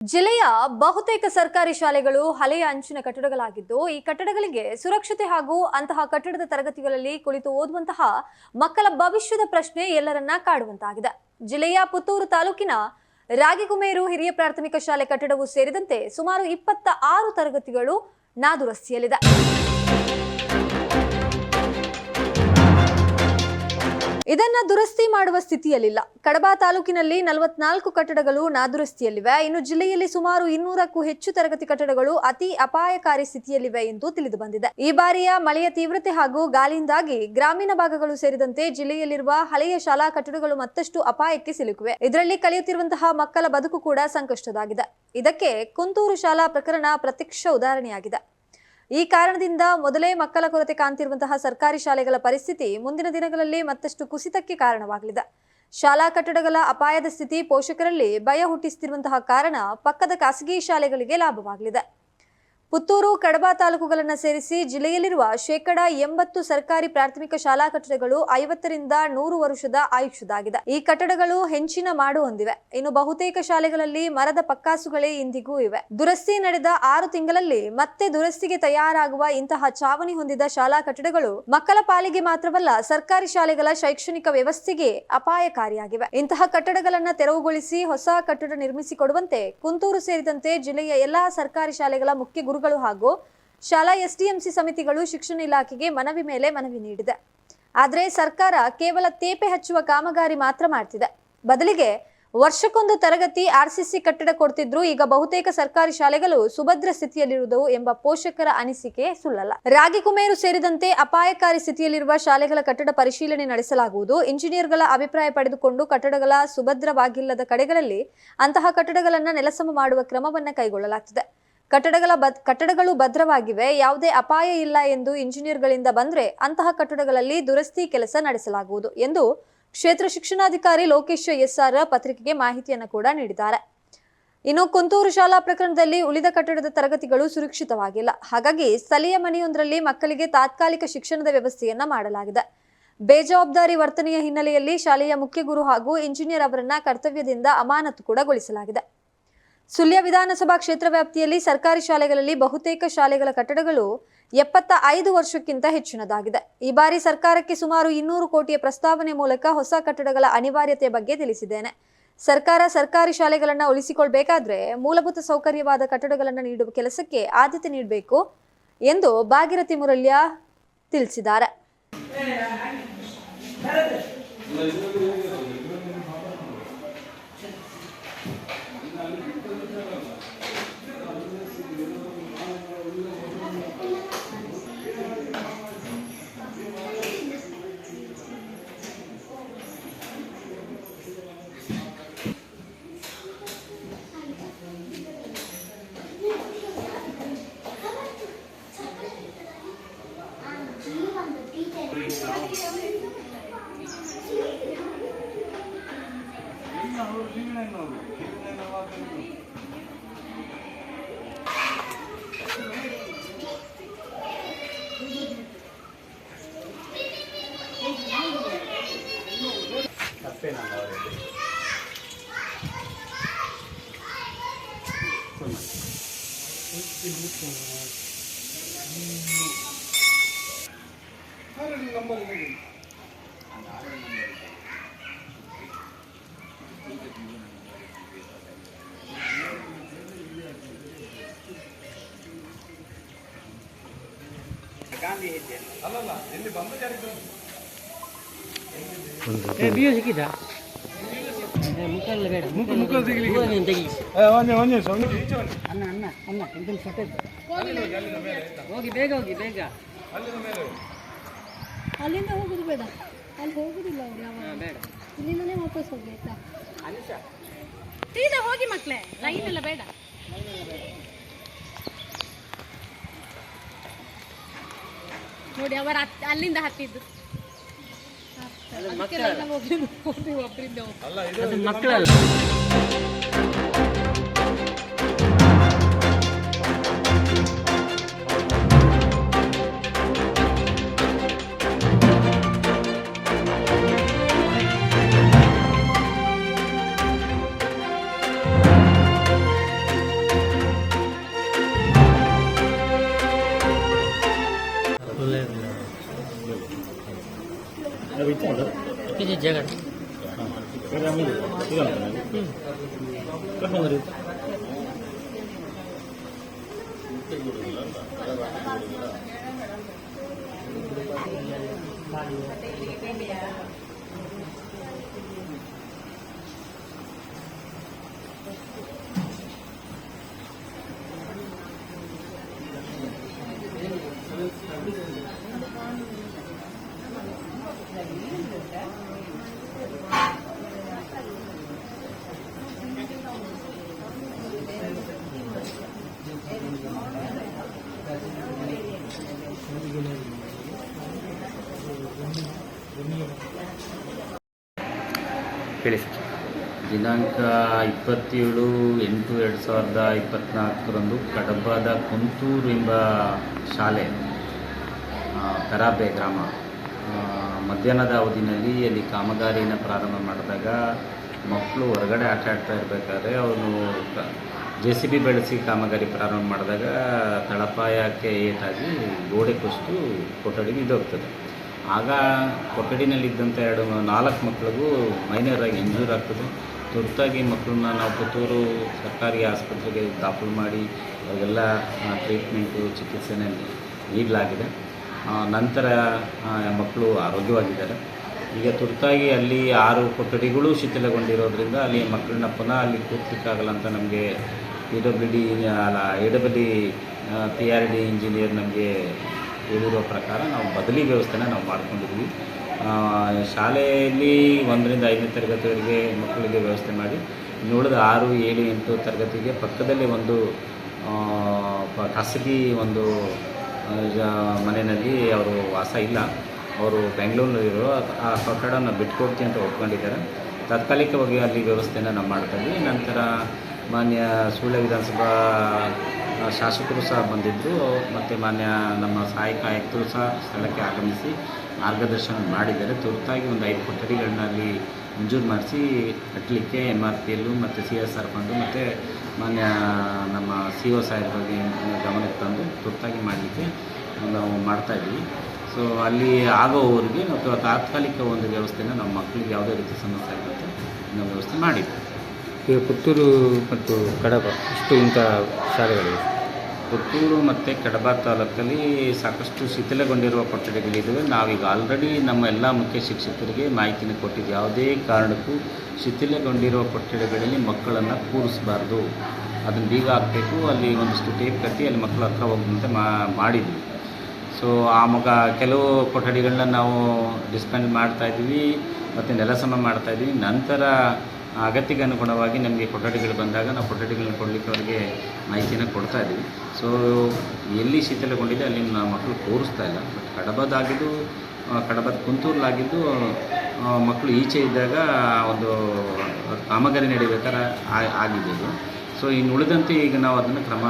ಜಿಲ್ಲೆಯ ಬಹುತೇಕ ಸರ್ಕಾರಿ ಶಾಲೆಗಳು ಹಳೆಯ ಅಂಚಿನ ಕಟ್ಟಡಗಳಾಗಿದ್ದು ಈ ಕಟ್ಟಡಗಳಿಗೆ ಸುರಕ್ಷತೆ ಹಾಗೂ ಅಂತಹ ಕಟ್ಟಡದ ತರಗತಿಗಳಲ್ಲಿ ಕುಳಿತು ಓದುವಂತಹ ಮಕ್ಕಳ ಭವಿಷ್ಯದ ಪ್ರಶ್ನೆ ಎಲ್ಲರನ್ನ ಕಾಡುವಂತಾಗಿದೆ. ಜಿಲ್ಲೆಯ ಪುತ್ತೂರು ತಾಲೂಕಿನ ರಾಗಿಗುಮೇರು ಹಿರಿಯ ಪ್ರಾಥಮಿಕ ಶಾಲೆ ಕಟ್ಟಡವು ಸೇರಿದಂತೆ ಸುಮಾರು 26 ತರಗತಿಗಳು ನಾದುರಸ್ತಿಯಲ್ಲಿದೆ. ಇದನ್ನ ದುರಸ್ತಿ ಮಾಡುವ ಸ್ಥಿತಿಯಲ್ಲಿಲ್ಲ. ಕಡಬ ತಾಲೂಕಿನಲ್ಲಿ 44 ಕಟ್ಟಡಗಳು ನಾದುರಸ್ತಿಯಲ್ಲಿವೆ. ಇನ್ನು ಜಿಲ್ಲೆಯಲ್ಲಿ ಸುಮಾರು 200ಕ್ಕೂ ಹೆಚ್ಚು ತರಗತಿ ಕಟ್ಟಡಗಳು ಅತಿ ಅಪಾಯಕಾರಿ ಸ್ಥಿತಿಯಲ್ಲಿವೆ ಎಂದು ತಿಳಿದು ಬಂದಿದೆ. ಈ ಬಾರಿಯ ಮಳೆಯ ತೀವ್ರತೆ ಹಾಗೂ ಗಾಳಿಯಿಂದಾಗಿ ಗ್ರಾಮೀಣ ಭಾಗಗಳು ಸೇರಿದಂತೆ ಜಿಲ್ಲೆಯಲ್ಲಿರುವ ಹಳೆಯ ಶಾಲಾ ಕಟ್ಟಡಗಳು ಮತ್ತಷ್ಟು ಅಪಾಯಕ್ಕೆ ಸಿಲುಕಿವೆ. ಇದರಲ್ಲಿ ಕಲಿಯುತ್ತಿರುವಂತಹ ಮಕ್ಕಳ ಬದುಕು ಕೂಡ ಸಂಕಷ್ಟದಾಗಿದೆ. ಇದಕ್ಕೆ ಕುಂತೂರು ಶಾಲಾ ಪ್ರಕರಣ ಪ್ರತ್ಯಕ್ಷ ಉದಾಹರಣೆಯಾಗಿದೆ. ಈ ಕಾರಣದಿಂದ ಮೊದಲೇ ಮಕ್ಕಳ ಕೊರತೆ ಕಾಣ್ತಿರುವಂತಹ ಸರ್ಕಾರಿ ಶಾಲೆಗಳ ಪರಿಸ್ಥಿತಿ ಮುಂದಿನ ದಿನಗಳಲ್ಲಿ ಮತ್ತಷ್ಟು ಕುಸಿತಕ್ಕೆ ಕಾರಣವಾಗಲಿದೆ. ಶಾಲಾ ಕಟ್ಟಡಗಳ ಅಪಾಯದ ಸ್ಥಿತಿ ಪೋಷಕರಲ್ಲಿ ಭಯ ಹುಟ್ಟಿಸುತ್ತಿರುವಂತಹ ಕಾರಣ ಪಕ್ಕದ ಖಾಸಗಿ ಶಾಲೆಗಳಿಗೆ ಲಾಭವಾಗಲಿದೆ. ಪುತ್ತೂರು, ಕಡಬ ತಾಲೂಕುಗಳನ್ನು ಸೇರಿಸಿ ಜಿಲ್ಲೆಯಲ್ಲಿರುವ 80% ಸರ್ಕಾರಿ ಪ್ರಾಥಮಿಕ ಶಾಲಾ ಕಟ್ಟಡಗಳು 50ರಿಂದ 100 ವರ್ಷದ ಆಯುಷ್ಯದಾಗಿದೆ. ಈ ಕಟ್ಟಡಗಳು ಹೆಂಚಿನ ಮಾಡು ಹೊಂದಿವೆ. ಇನ್ನು ಬಹುತೇಕ ಶಾಲೆಗಳಲ್ಲಿ ಮರದ ಪಕ್ಕಾಸುಗಳೇ ಇಂದಿಗೂ ಇವೆ. ದುರಸ್ತಿ ನಡೆದ 6 ತಿಂಗಳಲ್ಲಿ ಮತ್ತೆ ದುರಸ್ತಿಗೆ ತಯಾರಾಗುವ ಇಂತಹ ಚಾವಣಿ ಹೊಂದಿದ ಶಾಲಾ ಕಟ್ಟಡಗಳು ಮಕ್ಕಳ ಪಾಲಿಗೆ ಮಾತ್ರವಲ್ಲ, ಸರ್ಕಾರಿ ಶಾಲೆಗಳ ಶೈಕ್ಷಣಿಕ ವ್ಯವಸ್ಥೆಗೆ ಅಪಾಯಕಾರಿಯಾಗಿವೆ. ಇಂತಹ ಕಟ್ಟಡಗಳನ್ನು ತೆರವುಗೊಳಿಸಿ ಹೊಸ ಕಟ್ಟಡ ನಿರ್ಮಿಸಿಕೊಡುವಂತೆ ಕುಂತೂರು ಸೇರಿದಂತೆ ಜಿಲ್ಲೆಯ ಎಲ್ಲಾ ಸರ್ಕಾರಿ ಶಾಲೆಗಳ ಮುಖ್ಯ ಗುರುಗಳು ಹಾಗೂ ಶಾಲಾ ಎಸ್ಡಿಎಂಸಿ ಸಮಿತಿಗಳು ಶಿಕ್ಷಣ ಇಲಾಖೆಗೆ ಮನವಿ ಮೇಲೆ ಮನವಿ ನೀಡಿದೆ. ಆದರೆ ಸರ್ಕಾರ ಕೇವಲ ತೇಪೆ ಹಚ್ಚುವ ಕಾಮಗಾರಿ ಮಾತ್ರ ಮಾಡ್ತಿದೆ. ಬದಲಿಗೆ ವರ್ಷಕ್ಕೊಂದು ತರಗತಿ ಆರ್ಸಿಸಿ ಕಟ್ಟಡ ಕೊಡ್ತಿದ್ರು. ಈಗ ಬಹುತೇಕ ಸರ್ಕಾರಿ ಶಾಲೆಗಳು ಸುಭದ್ರ ಸ್ಥಿತಿಯಲ್ಲಿರುವುದು ಎಂಬ ಪೋಷಕರ ಅನಿಸಿಕೆ ಸುಳ್ಳಲ್ಲ. ರಾಗಿಗುಮೇರು ಸೇರಿದಂತೆ ಅಪಾಯಕಾರಿ ಸ್ಥಿತಿಯಲ್ಲಿರುವ ಶಾಲೆಗಳ ಕಟ್ಟಡ ಪರಿಶೀಲನೆ ನಡೆಸಲಾಗುವುದು. ಇಂಜಿನಿಯರ್ಗಳ ಅಭಿಪ್ರಾಯ ಪಡೆದುಕೊಂಡು ಕಟ್ಟಡಗಳ ಸುಭದ್ರವಾಗಿಲ್ಲದ ಕಡೆಗಳಲ್ಲಿ ಅಂತಹ ಕಟ್ಟಡಗಳನ್ನು ನೆಲಸಮ ಮಾಡುವ ಕ್ರಮವನ್ನು ಕೈಗೊಳ್ಳಲಾಗುತ್ತದೆ. ಕಟ್ಟಡಗಳು ಭದ್ರವಾಗಿವೆ, ಯಾವುದೇ ಅಪಾಯ ಇಲ್ಲ ಎಂದು ಇಂಜಿನಿಯರ್ಗಳಿಂದ ಬಂದ್ರೆ ಅಂತಹ ಕಟ್ಟಡಗಳಲ್ಲಿ ದುರಸ್ತಿ ಕೆಲಸ ನಡೆಸಲಾಗುವುದು ಎಂದು ಕ್ಷೇತ್ರ ಶಿಕ್ಷಣಾಧಿಕಾರಿ ಲೋಕೇಶ್ ಎಸ್ಆರ್ ಪತ್ರಿಕೆಗೆ ಮಾಹಿತಿಯನ್ನು ಕೂಡ ನೀಡಿದ್ದಾರೆ. ಇನ್ನು ಕುಂತೂರು ಶಾಲಾ ಪ್ರಕರಣದಲ್ಲಿ ಉಳಿದ ಕಟ್ಟಡದ ತರಗತಿಗಳು ಸುರಕ್ಷಿತವಾಗಿಲ್ಲ. ಹಾಗಾಗಿ ಸ್ಥಳೀಯ ಮನೆಯೊಂದರಲ್ಲಿ ಮಕ್ಕಳಿಗೆ ತಾತ್ಕಾಲಿಕ ಶಿಕ್ಷಣದ ವ್ಯವಸ್ಥೆಯನ್ನ ಮಾಡಲಾಗಿದೆ. ಬೇಜವಾಬ್ದಾರಿ ವರ್ತನೆಯ ಹಿನ್ನೆಲೆಯಲ್ಲಿ ಶಾಲೆಯ ಮುಖ್ಯ ಗುರು ಹಾಗೂ ಇಂಜಿನಿಯರ್ ಅವರನ್ನ ಕರ್ತವ್ಯದಿಂದ ಅಮಾನತು ಕೂಡ ಗೊಳಿಸಲಾಗಿದೆ. ಸುಳ್ಯ ವಿಧಾನಸಭಾ ಕ್ಷೇತ್ರ ವ್ಯಾಪ್ತಿಯಲ್ಲಿ ಸರ್ಕಾರಿ ಶಾಲೆಗಳಲ್ಲಿ ಬಹುತೇಕ ಶಾಲೆಗಳ ಕಟ್ಟಡಗಳು 75 ವರ್ಷಕ್ಕಿಂತ ಹೆಚ್ಚಿನದಾಗಿದೆ. ಈ ಬಾರಿ ಸರ್ಕಾರಕ್ಕೆ ಸುಮಾರು 200 ಕೋಟಿಯ ಪ್ರಸ್ತಾವನೆ ಮೂಲಕ ಹೊಸ ಕಟ್ಟಡಗಳ ಅನಿವಾರ್ಯತೆಯ ಬಗ್ಗೆ ತಿಳಿಸಿದ್ದೇನೆ. ಸರ್ಕಾರ ಸರ್ಕಾರಿ ಶಾಲೆಗಳನ್ನು ಉಳಿಸಿಕೊಳ್ಳಬೇಕಾದ್ರೆ ಮೂಲಭೂತ ಸೌಕರ್ಯವಾದ ಕಟ್ಟಡಗಳನ್ನು ನೀಡುವ ಕೆಲಸಕ್ಕೆ ಆದ್ಯತೆ ನೀಡಬೇಕು ಎಂದು ಭಾಗೀರಥಿ ಮುರಳ್ಯ ತಿಳಿಸಿದ್ದಾರೆ. ಸಿಕ್ಕಿದ ಹೋಗಿ ಬೇಗ ಹೋಗಿ ಬೇಗ ಅಲ್ಲಿಂದ ಹೋಗುದು ಬೇಡ, ಅಲ್ಲಿ ಹೋಗುದಿಲ್ಲ ಅವ್ರು ಯಾವಾಗ ಬೇಡ, ಇಲ್ಲಿಂದನೇ ವಾಪಸ್ ಹೋಗಿ ಆಯ್ತಾ. ಸೀದಾ ಹೋಗಿ ಮಕ್ಕಳೇ, ಲೈನ್ ಎಲ್ಲ ಬೇಡ. ನೋಡಿ ಅವರ ಅಲ್ಲಿಂದ ಹತ್ತಿದ್ದು ಒಬ್ಬರಿಂದ ಮಕ್ಕಳಲ್ಲ. ಇದು ಜಾಗ ಹೇಳಿ ಸರ್. ದಿನಾಂಕ 27/8/2024 ಕಡಬದ ಕುಂತೂರು ಎಂಬ ಶಾಲೆ ತರಾಬೆ ಗ್ರಾಮ ಮಧ್ಯಾಹ್ನದ ಅವಧಿನಲ್ಲಿ ಅಲ್ಲಿ ಕಾಮಗಾರಿನ ಪ್ರಾರಂಭ ಮಾಡಿದಾಗ ಮಕ್ಕಳು ಹೊರಗಡೆ ಆಟ ಆಡ್ತಾ ಇರಬೇಕಾದ್ರೆ ಅವನು JCB ಬೆಳೆಸಿ ಕಾಮಗಾರಿ ಪ್ರಾರಂಭ ಮಾಡಿದಾಗ ತಳಪಾಯಕ್ಕೆ ಏಟಾಗಿ ಗೋಡೆ ಕುಸಿದು ಕೊಠಡಿಗೆ ಇದ್ದೋಗ್ತದೆ. ಆಗ ಕೊಠಡಿನಲ್ಲಿದ್ದಂಥ 4 ಮಕ್ಕಳಿಗೂ ಮೈನರಾಗಿ ಇಂಜೂರ್ ಆಗ್ತದೆ. ತುರ್ತಾಗಿ ಮಕ್ಕಳನ್ನ ನಾವು ಪುತ್ತೂರು ಸರ್ಕಾರಿ ಆಸ್ಪತ್ರೆಗೆ ದಾಖಲು ಮಾಡಿ ಅವರಿಗೆಲ್ಲ ಟ್ರೀಟ್ಮೆಂಟು ಚಿಕಿತ್ಸೆನ ನೀಡಲಾಗಿದೆ. ನಂತರ ಮಕ್ಕಳು ಆರೋಗ್ಯವಾಗಿದ್ದಾರೆ. ಈಗ ತುರ್ತಾಗಿ ಅಲ್ಲಿ 6 ಕೊಠಡಿಗಳು ಶಿಥಿಲಗೊಂಡಿರೋದ್ರಿಂದ ಅಲ್ಲಿ ಮಕ್ಕಳನ್ನ ಪುನಃ ಅಲ್ಲಿ ಕೂರ್ಲಿಕ್ಕಾಗಲ್ಲ ಅಂತ ನಮಗೆ AWD PRD ಇಂಜಿನಿಯರ್ ನಮಗೆ ಹೇಳಿರೋ ಪ್ರಕಾರ ನಾವು ಬದಲಿ ವ್ಯವಸ್ಥೆನ ನಾವು ಮಾಡ್ಕೊಂಡಿದ್ವಿ. ಶಾಲೆಯಲ್ಲಿ 1ರಿಂದ 5ನೇ ತರಗತಿವರೆಗೆ ಮಕ್ಕಳಿಗೆ ವ್ಯವಸ್ಥೆ ಮಾಡಿ ಉಳಿದ 6, 7, 8 ತರಗತಿಗೆ ಪಕ್ಕದಲ್ಲಿ ಒಂದು ಖಾಸಗಿ ಒಂದು ಮನೆಯಲ್ಲಿ ಅವರು ವಾಸ ಇಲ್ಲ. ಅವರು ಬೆಂಗಳೂರಿನಲ್ಲಿರೋ ಆ ಕಟ್ಟಡನ ಬಿಟ್ಕೊಡ್ತೀನಿ ಅಂತ ಒಪ್ಕೊಂಡಿದ್ದಾರೆ. ತಾತ್ಕಾಲಿಕವಾಗಿ ಅಲ್ಲಿ ವ್ಯವಸ್ಥೆನ ನಾವು ಮಾಡ್ತಾಯಿದ್ವಿ. ನಂತರ ಮಾನ್ಯ ಸುಳ್ಯ ವಿಧಾನಸಭಾ ಶಾಸಕರು ಸಹ ಬಂದಿದ್ದರು ಮತ್ತು ಮಾನ್ಯ ನಮ್ಮ ಸಹಾಯಕ ಆಯುಕ್ತರು ಸಹ ಸ್ಥಳಕ್ಕೆ ಆಗಮಿಸಿ ಮಾರ್ಗದರ್ಶನ ಮಾಡಿದ್ದಾರೆ. ತುರ್ತಾಗಿ ಒಂದು 5 ಕೊಠಡಿಗಳನ್ನ ಅಲ್ಲಿ ಮಂಜೂರು ಮಾಡಿಸಿ ಕಟ್ಟಲಿಕ್ಕೆ MRPL ಮತ್ತು CSR ಫಂಡು ಮತ್ತು ಮಾನ್ಯ ನಮ್ಮ CO ಸಾಹೇಬ್ರ ಬಗ್ಗೆ ಗಮನಕ್ಕೆ ತಂದು ತುರ್ತಾಗಿ ಮಾಡಲಿಕ್ಕೆ ನಾವು ಮಾಡ್ತಾಯಿದ್ವಿ. ಸೊ ಅಲ್ಲಿ ಆಗೋವರೆಗೆ ನಾವು ತಾತ್ಕಾಲಿಕ ಒಂದು ವ್ಯವಸ್ಥೆನ ನಮ್ಮ ಮಕ್ಕಳಿಗೆ ಯಾವುದೇ ರೀತಿ ಸಮಸ್ಯೆ ಆಗುತ್ತೆ ನಾವು ವ್ಯವಸ್ಥೆ ಮಾಡಿದ್ವಿ. ಈಗ ಪುತ್ತೂರು ಮತ್ತು ಕಡಬ ಇಷ್ಟು ಇಂಥ ಶಾಲೆಗಳಿವೆ. ಪುತ್ತೂರು ಮತ್ತು ಕಡಬ ತಾಲೂಕಲ್ಲಿ ಸಾಕಷ್ಟು ಶಿಥಿಲಗೊಂಡಿರುವ ಕೊಠಡಿಗಳಿದ್ದಾವೆ. ನಾವೀಗ ಆಲ್ರೆಡಿ ನಮ್ಮ ಎಲ್ಲ ಮುಖ್ಯ ಶಿಕ್ಷಕರಿಗೆ ಮಾಹಿತಿನ ಕೊಟ್ಟಿದ್ವಿ. ಯಾವುದೇ ಕಾರಣಕ್ಕೂ ಶಿಥಿಲಗೊಂಡಿರುವ ಕೊಠಡಿಗಳಲ್ಲಿ ಮಕ್ಕಳನ್ನು ಕೂರಿಸಬಾರ್ದು, ಅದನ್ನು ಬೀಗ ಹಾಕಬೇಕು, ಅಲ್ಲಿ ಒಂದಿಷ್ಟು ಟೇಪ್ ಕಟ್ಟಿ ಅಲ್ಲಿ ಮಕ್ಕಳ ಹತ್ರ ಹೋಗುವಂತೆ ಮಾಡಿದ್ವಿ. ಸೊ ಕೆಲವು ಕೊಠಡಿಗಳನ್ನ ನಾವು ಡಿಸ್ಮೆಂಟಲ್ ಮಾಡ್ತಾಯಿದ್ವಿ ಮತ್ತು ನೆಲಸಮ ಮಾಡ್ತಾಯಿದ್ವಿ. ನಂತರ ಅಗತ್ಯಕ್ಕೆ ಅನುಗುಣವಾಗಿ ನಮಗೆ ಕೊಠಡಿಗಳು ಬಂದಾಗ ನಾವು ಕೊಠಡಿಗಳನ್ನ ಕೊಡಲಿಕ್ಕೆ ಅವರಿಗೆ ಮಾಹಿತಿನ ಕೊಡ್ತಾಯಿದ್ವಿ. ಸೊ ಎಲ್ಲಿ ಶಿಥಿಲಗೊಂಡಿದೆ ಅಲ್ಲಿ ಮಕ್ಕಳು ತೋರಿಸ್ತಾ ಇಲ್ಲ. ಬಟ್ ಕಡಬದ ಕುಂತೂರಲಾಗಿದ್ದು ಮಕ್ಕಳು ಈಚೆ ಇದ್ದಾಗ ಒಂದು ಕಾಮಗಾರಿ ನಡಿಬೇಕಾದ್ರೆ ಆಗಿದೆ ಇದು. ಸೊ ಇನ್ನು ಉಳಿದಂತೆ ಈಗ ನಾವು ಅದನ್ನು ಕ್ರಮ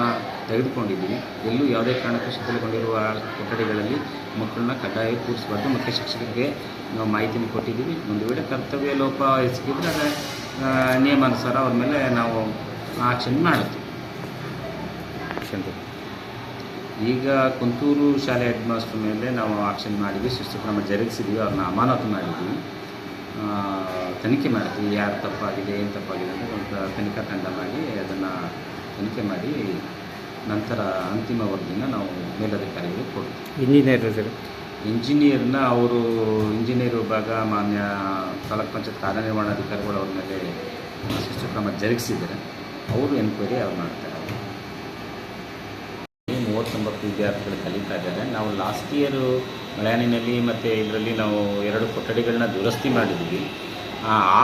ತೆಗೆದುಕೊಂಡಿದ್ದೀವಿ. ಎಲ್ಲೂ ಯಾವುದೇ ಕಾರಣಕ್ಕೂ ಶಿಥಿಲಗೊಂಡಿರುವ ಕೊಠಡಿಗಳಲ್ಲಿ ಮಕ್ಕಳನ್ನ ಕಡ್ಡಾಯ ಕೂರಿಸಬಾರ್ದು. ಮುಖ್ಯ ಶಿಕ್ಷಕರಿಗೆ ನಾವು ಮಾಹಿತಿನ ಕೊಟ್ಟಿದ್ದೀವಿ. ಒಂದು ವೇಳೆ ಕರ್ತವ್ಯ ಲೋಪ ಎಸಗಿದ್ರೆ ಅದರ ನಿಯಮಾನುಸಾರ ಅವ್ರ ಮೇಲೆ ನಾವು ಆಕ್ಷನ್ ಮಾಡುತ್ತೀವಿ. ಈಗ ಕುಂತೂರು ಶಾಲೆ ಹೆಡ್ ಮಾಸ್ಟರ್ ಮೇಲೆ ನಾವು ಆಕ್ಷನ್ ಮಾಡಿದ್ವಿ, ಶಿಸ್ತು ಕ್ರಮ ಜರುಗಿಸಿದ್ವಿ, ಅವ್ರನ್ನ ಅಮಾನತು ಮಾಡಿದ್ವಿ, ತನಿಖೆ ಮಾಡ್ತೀವಿ. ಯಾರು ತಪ್ಪಾಗಿದೆ ಏನು ತಪ್ಪಾಗಿದೆ ಅಂತ ಒಂದು ತನಿಖಾ ತಂಡ ಮಾಡಿ ಅದನ್ನು ತನಿಖೆ ಮಾಡಿ ನಂತರ ಅಂತಿಮ ವರದಿನ ನಾವು ಮೇಲಧಿಕಾರಿಗಳಿಗೆ ಕೊಡ್ತೀವಿ. ಇಂಜಿನಿಯರ್ನ ಇಂಜಿನಿಯರ್ ವಿಭಾಗ ಮಾನ್ಯ ತಾಲೂಕು ಪಂಚಾಯತ್ ಕಾರ್ಯನಿರ್ವಹಣಾಧಿಕಾರಿಗಳು ಅವ್ರ ಮೇಲೆ ಶಿಸ್ತು ಕ್ರಮ ಜರುಗಿಸಿದ್ದಾರೆ. ಅವರು ಎನ್ಕ್ವೈರಿ ಮಾಡ್ತಾರೆ. 39 ವಿದ್ಯಾರ್ಥಿಗಳು ಕಲಿತಾ ಇದ್ದಾರೆ. ನಾವು ಲಾಸ್ಟ್ ಇಯರು ಮಲಯಾನಿನಲ್ಲಿ ಮತ್ತು ಇದರಲ್ಲಿ ನಾವು 2 ಕೊಠಡಿಗಳನ್ನ ದುರಸ್ತಿ ಮಾಡಿದ್ವಿ. ಆ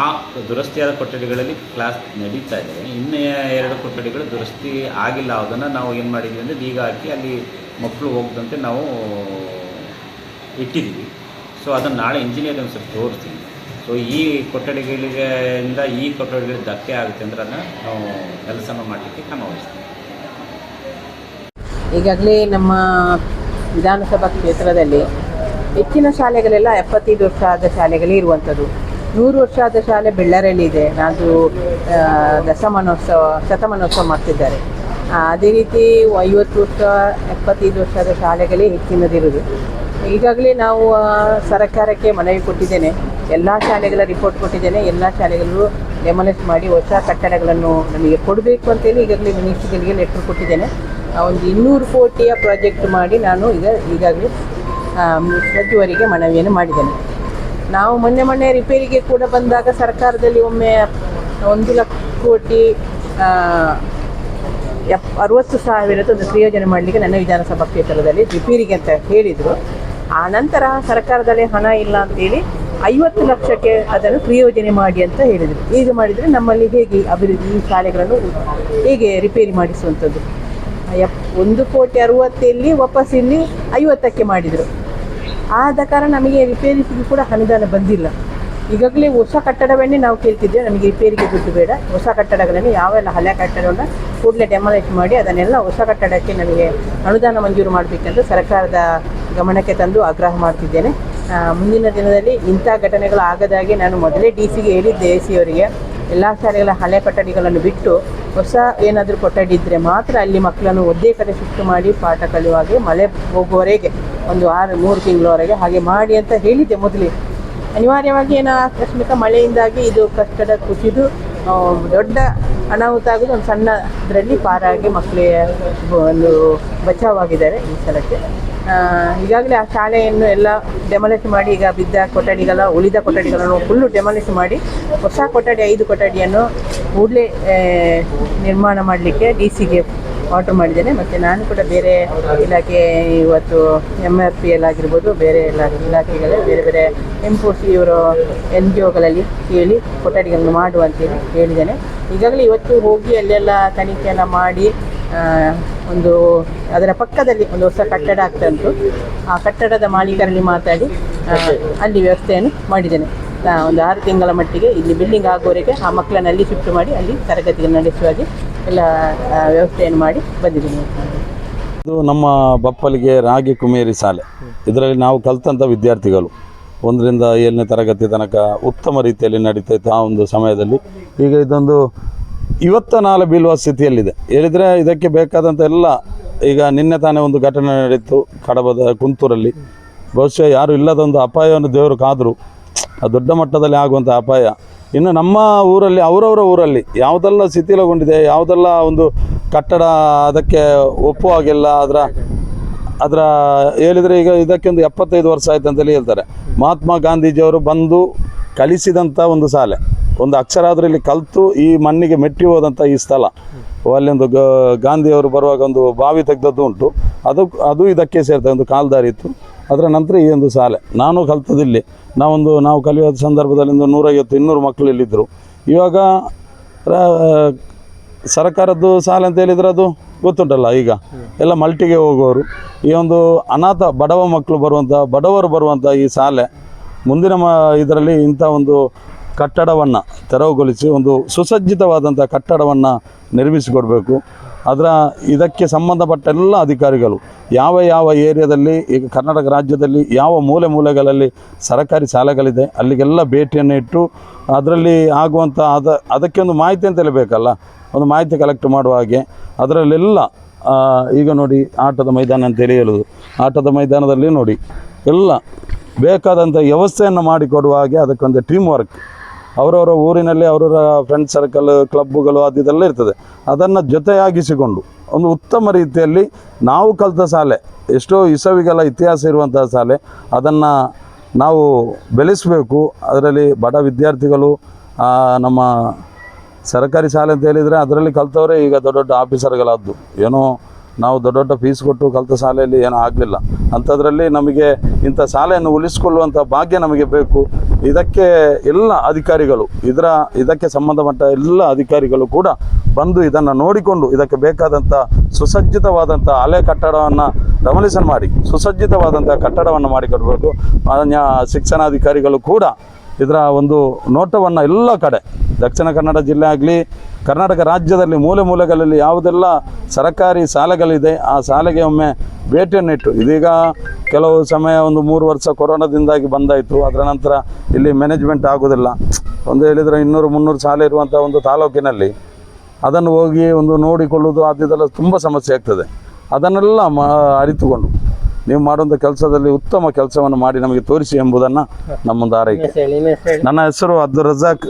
ದುರಸ್ತಿಯಾದ ಕೊಠಡಿಗಳಲ್ಲಿ ಕ್ಲಾಸ್ ನಡೀತಾ ಇದೆ. ಇನ್ನು 2 ಕೊಠಡಿಗಳು ದುರಸ್ತಿ ಆಗಿಲ್ಲ. ಅದನ್ನು ನಾವು ಏನು ಮಾಡಿದ್ವಿ ಅಂದರೆ ಬೀಗ ಹಾಕಿ ಅಲ್ಲಿ ಮಕ್ಕಳು ಹೋಗದಂತೆ ನಾವು ಇಟ್ಟಿದ್ದೀವಿ. ಸೊ ಅದನ್ನು ನಾಳೆ ಇಂಜಿನಿಯರ್ ಒಂದು ಸ್ವಲ್ಪ ತೋರಿಸ್ತೀವಿ. ಸೊ ಈ ಕೊಠಡಿಗಳಿಂದ ಈ ಕೊಠಡಿಗಳಿಗೆ ಧಕ್ಕೆ ಆಗುತ್ತೆ ಅಂದರೆ ಅದನ್ನು ನಾವು ಕೆಲಸ ಮಾಡಲಿಕ್ಕೆ ಕ್ರಮ ವಹಿಸ್ತೀವಿ. ಈಗಾಗಲೇ ನಮ್ಮ ವಿಧಾನಸಭಾ ಕ್ಷೇತ್ರದಲ್ಲಿ ಹೆಚ್ಚಿನ ಶಾಲೆಗಳೆಲ್ಲ 75 ವರ್ಷ ಆದ ಶಾಲೆಗಳೇ ಇರುವಂಥದ್ದು. 100 ವರ್ಷ ಆದ ಶಾಲೆ ಬೆಳ್ಳಾರಿಯಲ್ಲಿ ಇದೆ. ಅದು ಶತಮಾನೋತ್ಸವ ಮಾಡ್ತಿದ್ದಾರೆ. ಅದೇ ರೀತಿ 50 ವರ್ಷ 75 ವರ್ಷದ ಶಾಲೆಗಳೇ ಹೆಚ್ಚಿನದಿರುವುದು. ಈಗಾಗಲೇ ನಾವು ಸರ್ಕಾರಕ್ಕೆ ಮನವಿ ಕೊಟ್ಟಿದ್ದೇನೆ, ಎಲ್ಲ ಶಾಲೆಗಳ ರಿಪೋರ್ಟ್ ಕೊಟ್ಟಿದ್ದೇನೆ. ಎಲ್ಲ ಶಾಲೆಗಳು ಡೆಮಾಲಿಷ್ ಮಾಡಿ ಹೊಸ ಕಟ್ಟಡಗಳನ್ನು ನಮಗೆ ಕೊಡಬೇಕು ಅಂತೇಳಿ ಈಗಾಗಲೇ ಮಿನಿಸ್ಟ್ರಿಗೆ ಲೆಟ್ರ್ ಕೊಟ್ಟಿದ್ದೇನೆ. ಒಂದು 200 ಕೋಟಿಯ ಪ್ರಾಜೆಕ್ಟ್ ಮಾಡಿ ನಾನು ಈಗಾಗಲೇ ಸಚಿವರಿಗೆ ಮನವಿಯನ್ನು ಮಾಡಿದ್ದೇನೆ. ನಾವು ಮೊನ್ನೆ ರಿಪೇರಿಗೆ ಕೂಡ ಬಂದಾಗ ಸರ್ಕಾರದಲ್ಲಿ ಒಮ್ಮೆ 1 ಲಕ್ಷ ಕೋಟಿ 60,000 ಒಂದು ಪ್ರಯೋಜನೆ ಮಾಡಲಿಕ್ಕೆ ನನ್ನ ವಿಧಾನಸಭಾ ಕ್ಷೇತ್ರದಲ್ಲಿ ರಿಪೇರಿಗೆ ಅಂತ ಹೇಳಿದರು. ಆ ನಂತರ ಸರ್ಕಾರದಲ್ಲಿ ಹಣ ಇಲ್ಲ ಅಂತೇಳಿ 50 ಲಕ್ಷಕ್ಕೆ ಅದನ್ನು ಪ್ರಯೋಜನೆ ಮಾಡಿ ಅಂತ ಹೇಳಿದರು. ಈಗ ಮಾಡಿದರೆ ನಮ್ಮಲ್ಲಿ ಹೇಗೆ ಅಭಿವೃದ್ಧಿ, ಈ ಶಾಲೆಗಳನ್ನು ಹೇಗೆ ರಿಪೇರಿ ಮಾಡಿಸುವಂಥದ್ದು? 1,60,00,000 ವಾಪಸ್ ಇಲ್ಲಿ 50ಕ್ಕೆ ಮಾಡಿದರು. ಆದ ಕಾರಣ ನಮಗೆ ರಿಪೇರಿಗೆ ಕೂಡ ಅನುದಾನ ಬಂದಿಲ್ಲ. ಈಗಾಗಲೇ ಹೊಸ ಕಟ್ಟಡವನ್ನೇ ನಾವು ಕೇಳ್ತಿದ್ದೇವೆ, ನಮಗೆ ರಿಪೇರಿಗೆ ದುಡ್ಡು ಬೇಡ. ಹೊಸ ಕಟ್ಟಡಗಳನ್ನು ಯಾವೆಲ್ಲ ಹಳೆ ಕಟ್ಟಡವನ್ನು ಕೂಡಲೇ ಡೆಮಾಲಿಷ್ ಮಾಡಿ ಅದನ್ನೆಲ್ಲ ಹೊಸ ಕಟ್ಟಡಕ್ಕೆ ನಮಗೆ ಅನುದಾನ ಮಂಜೂರು ಮಾಡಬೇಕೆಂದು ಸರ್ಕಾರದ ಗಮನಕ್ಕೆ ತಂದು ಆಗ್ರಹ ಮಾಡ್ತಿದ್ದೇನೆ. ಮುಂದಿನ ದಿನದಲ್ಲಿ ಇಂಥ ಘಟನೆಗಳು ಆಗದಾಗೆ ನಾನು ಮೊದಲೇ DC ಹೇಳಿದ್ದೆ, AC ಅವರಿಗೆ ಎಲ್ಲ ಶಾಲೆಗಳ ಹಳೆ ಕೊಠಡಿಗಳನ್ನು ಬಿಟ್ಟು ಹೊಸ ಏನಾದರೂ ಕೊಠಡಿ ಇದ್ದರೆ ಮಾತ್ರ ಅಲ್ಲಿ ಮಕ್ಕಳನ್ನು ಒಂದೇ ಕಡೆ ಶಿಫ್ಟ್ ಮಾಡಿ ಪಾಠ ಕಲಿಯುವಾಗೆ ಮಳೆ ಹೋಗುವವರೆಗೆ ಒಂದು 3 ತಿಂಗಳವರೆಗೆ ಹಾಗೆ ಮಾಡಿ ಅಂತ ಹೇಳಿದ್ದೆ ಮೊದಲೇ. ಅನಿವಾರ್ಯವಾಗಿ ಏನೋ ಆಕಸ್ಮಿಕ ಮಳೆಯಿಂದಾಗಿ ಇದು ಕಟ್ಟಡ ಕುಸಿದು ದೊಡ್ಡ ಅನಾಹುತ ಆಗೋದು ಒಂದು ಸಣ್ಣ ಇದರಲ್ಲಿ ಪಾರಾಗಿ ಮಕ್ಕಳಿಗೆ ಒಂದು ಬಚಾವಾಗಿದ್ದಾರೆ ಈ ಸಲಕ್ಕೆ. ಈಗಾಗಲೇ ಆ ಶಾಲೆಯನ್ನು ಎಲ್ಲ ಡೆಮಾಲಿಷ್ ಮಾಡಿ ಈಗ ಬಿದ್ದ ಉಳಿದ ಕೊಠಡಿಗಳನ್ನು ಫುಲ್ಲು ಡೆಮಾಲಿಷ್ ಮಾಡಿ ಹೊಸ ಕೊಠಡಿ 5 ಕೊಠಡಿಯನ್ನು ಕೂಡಲೇ ನಿರ್ಮಾಣ ಮಾಡಲಿಕ್ಕೆ DCಗೆ ಆರ್ಡ್ರ್ ಮಾಡಿದ್ದೇನೆ. ಮತ್ತು ನಾನು ಕೂಡ ಬೇರೆ ಇಲಾಖೆ ಇವತ್ತು MRPL ಆಗಿರ್ಬೋದು, ಬೇರೆ ಎಲ್ಲ ಇಲಾಖೆಗಳೇ ಬೇರೆ M4C ಇವರು NGOಗಳಲ್ಲಿ ಕೇಳಿ ಕೊಠಡಿಗಳನ್ನು ಮಾಡುವಂತೇಳಿ ಹೇಳಿದ್ದೇನೆ. ಈಗಾಗಲೇ ಇವತ್ತು ಹೋಗಿ ಅಲ್ಲೆಲ್ಲ ತನಿಖೆ ಎಲ್ಲ ಮಾಡಿ ಒಂದು ಅದರ ಪಕ್ಕದಲ್ಲಿ ಒಂದು ಹೊಸ ಕಟ್ಟಡ ಆಗ್ತಾ ಉಂಟು. ಆ ಕಟ್ಟಡದ ಮಾಲೀಕರಲ್ಲಿ ಮಾತಾಡಿ ಅಲ್ಲಿ ವ್ಯವಸ್ಥೆಯನ್ನು ಮಾಡಿದ್ದೇನೆ. ಒಂದು 6 ತಿಂಗಳ ಮಟ್ಟಿಗೆ ಇಲ್ಲಿ ಬಿಲ್ಡಿಂಗ್ ಆಗುವವರೆಗೆ ಆ ಮಕ್ಕಳನ್ನು ಅಲ್ಲಿ ಶಿಫ್ಟ್ ಮಾಡಿ ಅಲ್ಲಿ ತರಗತಿಯನ್ನು ನಡೆಸುವಾಗಿ ಎಲ್ಲ ವ್ಯವಸ್ಥೆಯನ್ನು ಮಾಡಿ ಬಂದಿದ್ದೀನಿ. ಇದು ನಮ್ಮ ಬಪ್ಪಲಿಗೆ ರಾಗಿ ಕುಮೇರಿ ಶಾಲೆ. ಇದರಲ್ಲಿ ನಾವು ಕಲಿತಂಥ ವಿದ್ಯಾರ್ಥಿಗಳು 1ರಿಂದ 7ನೇ ತರಗತಿ ತನಕ ಉತ್ತಮ ರೀತಿಯಲ್ಲಿ ನಡೀತಾ ಇತ್ತು. ಆ ಒಂದು ಸಮಯದಲ್ಲಿ ಈಗ ಇದೊಂದು ಇವತ್ತು ನಾಳೆ ಬೀಳುವ ಸ್ಥಿತಿಯಲ್ಲಿದೆ. ಹೇಳಿದರೆ ಇದಕ್ಕೆ ಬೇಕಾದಂಥ ಎಲ್ಲ, ಈಗ ನಿನ್ನೆ ತಾನೇ ಒಂದು ಘಟನೆ ನಡೀತು ಕಡಬದ ಕುಂತೂರಲ್ಲಿ. ಬಹುಶಃ ಯಾರು ಇಲ್ಲದ ಒಂದು ಅಪಾಯವನ್ನು ದೇವರು ಕಾದರು. ದೊಡ್ಡ ಮಟ್ಟದಲ್ಲಿ ಆಗುವಂಥ ಅಪಾಯ. ಇನ್ನು ನಮ್ಮ ಊರಲ್ಲಿ ಅವರವರ ಊರಲ್ಲಿ ಯಾವುದೆಲ್ಲ ಶಿಥಿಲಗೊಂಡಿದೆ, ಯಾವುದೆಲ್ಲ ಒಂದು ಕಟ್ಟಡ ಅದಕ್ಕೆ ಒಪ್ಪುವಾಗಿಲ್ಲ, ಅದರ ಹೇಳಿದರೆ ಈಗ ಇದಕ್ಕೆ ಒಂದು 75 ವರ್ಷ ಆಯ್ತು ಅಂತೇಳಿ ಹೇಳ್ತಾರೆ. ಮಹಾತ್ಮ ಗಾಂಧೀಜಿಯವರು ಬಂದು ಕಲಿಸಿದಂಥ ಒಂದು ಶಾಲೆ, ಒಂದು ಅಕ್ಷರ ಆದರೂ ಇಲ್ಲಿ ಕಲಿತು ಈ ಮಣ್ಣಿಗೆ ಮೆಟ್ಟಿ ಹೋದಂಥ ಈ ಸ್ಥಳ. ಅಲ್ಲಿ ಒಂದು ಗಾಂಧಿಯವರು ಬರುವಾಗ ಒಂದು ಬಾವಿ ತೆಗೆದದ್ದು ಉಂಟು, ಅದು ಇದಕ್ಕೆ ಸೇರ್ತದೆ. ಒಂದು ಕಾಲ್ದಾರಿ ಇತ್ತು, ಅದರ ನಂತರ ಈ ಒಂದು ಶಾಲೆ. ನಾನು ಕಲಿತದಿಲ್ಲಿ. ನಾವು ಕಲಿಯುವ ಸಂದರ್ಭದಲ್ಲಿ 150-200 ಮಕ್ಕಳು ಇಲ್ಲಿದ್ದರು. ಇವಾಗ ಸರ್ಕಾರದ್ದು ಶಾಲೆ ಅಂತ ಹೇಳಿದರೆ ಅದು ಗೊತ್ತುಂಟಲ್ಲ, ಈಗ ಎಲ್ಲ ಮಲ್ಟಿಗೆ ಹೋಗುವವರು. ಈ ಒಂದು ಅನಾಥ ಬಡವರು ಬರುವಂಥ ಈ ಶಾಲೆ ಮುಂದಿನ ಇದರಲ್ಲಿ ಇಂಥ ಒಂದು ಕಟ್ಟಡವನ್ನು ತೆರವುಗೊಳಿಸಿ ಒಂದು ಸುಸಜ್ಜಿತವಾದಂಥ ಕಟ್ಟಡವನ್ನು ನಿರ್ಮಿಸಿಕೊಡಬೇಕು. ಇದಕ್ಕೆ ಸಂಬಂಧಪಟ್ಟ ಎಲ್ಲ ಅಧಿಕಾರಿಗಳು ಯಾವ ಏರಿಯಾದಲ್ಲಿ, ಈಗ ಕರ್ನಾಟಕ ರಾಜ್ಯದಲ್ಲಿ ಯಾವ ಮೂಲೆಗಳಲ್ಲಿ ಸರ್ಕಾರಿ ಶಾಲೆಗಳಿದೆ ಅಲ್ಲಿಗೆಲ್ಲ ಭೇಟಿಯನ್ನು ಇಟ್ಟು ಅದರಲ್ಲಿ ಆಗುವಂಥ ಅದಕ್ಕೆ ಒಂದು ಮಾಹಿತಿ ಅಂತ ಹೇಳಬೇಕಲ್ಲ, ಒಂದು ಮಾಹಿತಿ ಕಲೆಕ್ಟ್ ಮಾಡುವ ಹಾಗೆ ಅದರಲ್ಲೆಲ್ಲ ಈಗ ನೋಡಿ ಆಟದ ಮೈದಾನ ಅಂತೇಳಿ ಹೇಳೋದು. ಆಟದ ಮೈದಾನದಲ್ಲಿ ನೋಡಿ ಎಲ್ಲ ಬೇಕಾದಂಥ ವ್ಯವಸ್ಥೆಯನ್ನು ಮಾಡಿಕೊಡುವ ಹಾಗೆ ಅದಕ್ಕೊಂದು ಟೀಮ್ ವರ್ಕ್, ಅವರವರ ಊರಿನಲ್ಲಿ ಅವರವರ ಫ್ರೆಂಡ್ ಸರ್ಕಲ್, ಕ್ಲಬ್ಗಳು ಅದೆಲ್ಲ ಇರ್ತದೆ. ಅದನ್ನು ಜೊತೆಯಾಗಿಸಿಕೊಂಡು ಒಂದು ಉತ್ತಮ ರೀತಿಯಲ್ಲಿ ನಾವು ಕಲಿತ ಶಾಲೆ, ಎಷ್ಟೋ ಇಸವಿಗಳ ಇತಿಹಾಸ ಇರುವಂಥ ಶಾಲೆ, ಅದನ್ನು ನಾವು ಬೆಳೆಸಬೇಕು. ಅದರಲ್ಲಿ ಬಡ ವಿದ್ಯಾರ್ಥಿಗಳು, ನಮ್ಮ ಸರ್ಕಾರಿ ಶಾಲೆ ಅಂತ ಹೇಳಿದರೆ ಅದರಲ್ಲಿ ಕಲಿತವರೇ ಈಗ ದೊಡ್ಡ ಆಫೀಸರ್ಗಳಾದ್ದು. ಏನೋ ನಾವು ದೊಡ್ಡ ಫೀಸ್ ಕೊಟ್ಟು ಕಲಿತ ಶಾಲೆಯಲ್ಲಿ ಏನೂ ಆಗಲಿಲ್ಲ. ಅಂಥದ್ರಲ್ಲಿ ನಮಗೆ ಇಂಥ ಶಾಲೆಯನ್ನು ಉಳಿಸಿಕೊಳ್ಳುವಂಥ ಭಾಗ್ಯ ನಮಗೆ ಬೇಕು. ಇದಕ್ಕೆ ಎಲ್ಲ ಅಧಿಕಾರಿಗಳು, ಇದಕ್ಕೆ ಸಂಬಂಧಪಟ್ಟ ಎಲ್ಲ ಅಧಿಕಾರಿಗಳು ಕೂಡ ಬಂದು ಇದನ್ನು ನೋಡಿಕೊಂಡು ಇದಕ್ಕೆ ಬೇಕಾದಂಥ ಸುಸಜ್ಜಿತವಾದಂಥ ಹಳೆ ಕಟ್ಟಡವನ್ನು ಡೆಮಾಲಿಷನ್ ಮಾಡಿ ಸುಸಜ್ಜಿತವಾದಂಥ ಕಟ್ಟಡವನ್ನು ಮಾಡಿಕೊಡಬೇಕು. ಮಾನ್ಯ ಶಿಕ್ಷಣಾಧಿಕಾರಿಗಳು ಕೂಡ ಇದರ ಒಂದು ನೋಟವನ್ನು ಎಲ್ಲ ಕಡೆ, ದಕ್ಷಿಣ ಕನ್ನಡ ಜಿಲ್ಲೆ ಆಗಲಿ ಕರ್ನಾಟಕ ರಾಜ್ಯದಲ್ಲಿ ಮೂಲೆಗಳಲ್ಲಿ ಯಾವುದೆಲ್ಲ ಸರ್ಕಾರಿ ಶಾಲೆಗಳಿದೆ ಆ ಶಾಲೆಗೆ ಒಮ್ಮೆ ಭೇಟಿಯನ್ನಿಟ್ಟು, ಇದೀಗ ಕೆಲವು ಸಮಯ ಒಂದು 3 ವರ್ಷ ಕೊರೋನಾದಿಂದಾಗಿ ಬಂದಾಯಿತು. ಅದರ ನಂತರ ಇಲ್ಲಿ ಮ್ಯಾನೇಜ್ಮೆಂಟ್ ಆಗೋದಿಲ್ಲ. ಒಂದು ಹೇಳಿದರೆ 200-300 ಶಾಲೆ ಇರುವಂಥ ಒಂದು ತಾಲೂಕಿನಲ್ಲಿ ಅದನ್ನು ಹೋಗಿ ಒಂದು ನೋಡಿಕೊಳ್ಳೋದು ಅದೆಲ್ಲ ತುಂಬ ಸಮಸ್ಯೆ ಆಗ್ತದೆ. ಅದನ್ನೆಲ್ಲ ಅರಿತುಕೊಂಡು ನೀವು ಮಾಡುವಂಥ ಕೆಲಸದಲ್ಲಿ ಉತ್ತಮ ಕೆಲಸವನ್ನು ಮಾಡಿ ನಮಗೆ ತೋರಿಸಿ ಎಂಬುದನ್ನು ನಮ್ಮೊಂದು ಆರೈಕೆ. ನನ್ನ ಹೆಸರು ಅಬ್ದುಲ್ ರಜಾಕ್